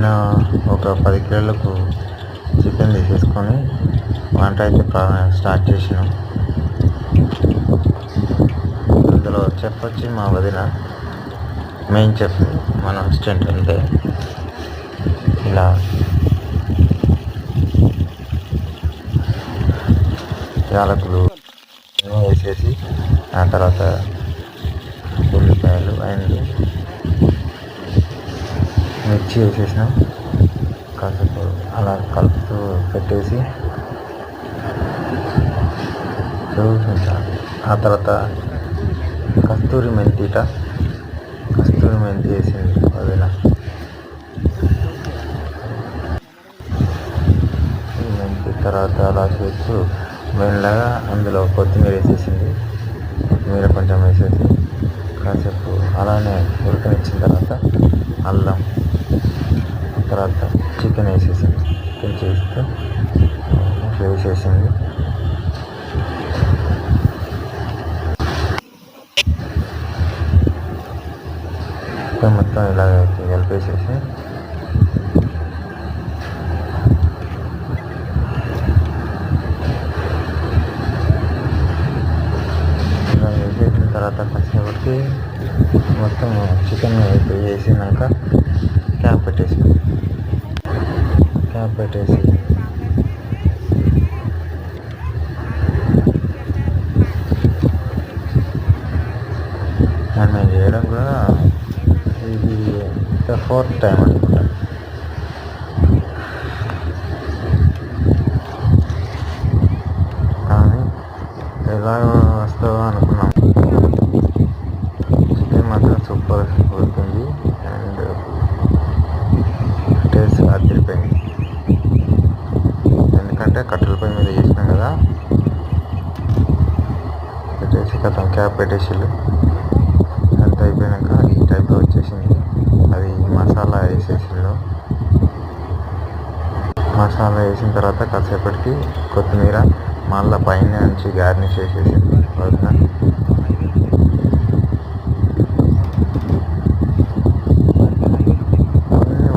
నిన్న ఒక 10 కిలోలకు చికెన్ తీసేసుకొని వంట అయితే స్టార్ట్ చేసినాం. అందులో చెఫ్ వచ్చి మా వదిన, మెయిన్ చెఫ్ మన అసిస్టెంట్. అంటే ఇలా యాలకులు వేసేసి ఆ తర్వాత ఉల్లిపాయలు అండ్ మిర్చి వేసేసినాం. కాసేపు అలా కలుపుతూ పెట్టేసి ఆ తర్వాత కస్తూరి మెంతి వేసింది వదిన. మెంతి తర్వాత అలా చేస్తూ మెల్లగా అందులో కొత్తిమీర వేసేసింది. కొత్తిమీర కొంచెం వేసేసి కాసేపు అలానే ఉడకనిచ్చిన తర్వాత అల్లం, తర్వాత చికెన్ వేసేసింది. చికెన్ చేస్తూ వేసేసింది. మొత్తం ఇలా కలిపేసేసి ఇలా వేసేసిన తర్వాత కాసేపటికి మొత్తం చికెన్ వేసినాక క్యాప్ పెట్టేసి నేను చేయడం కూడా ఇది 4th టైం అనుకుంటా. కానీ ఎలా వస్తుందో అనుకున్నాం. చికెన్ మాత్రం సూపర్ ఉడికింది అండ్ టేస్ట్ అదిరిపోయింది. ఎందుకంటే కట్టెల పొయ్యి మీద చేసినాం కదా. పెట్టేసి కథం క్యాప్ పెట్టేసిళ్ళు. అంత అయిపోయాక ఈ టైప్లో వచ్చేసింది. అది మసాలా వేసేసిళ్ళు. మసాలా వేసిన తర్వాత కాసేపటికి కొత్తిమీర మళ్ళీ పైన నుంచి గార్నిష్ చేసేసింది వదిన.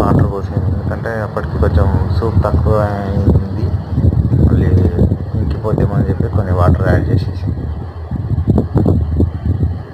వాటర్ పోసింది, ఎందుకంటే అప్పటికి కొంచెం సూప్ తక్కువ అయింది. మళ్ళీ ఇంకిపోతేమని చెప్పి కొన్ని వాటర్ యాడ్ చేసేసి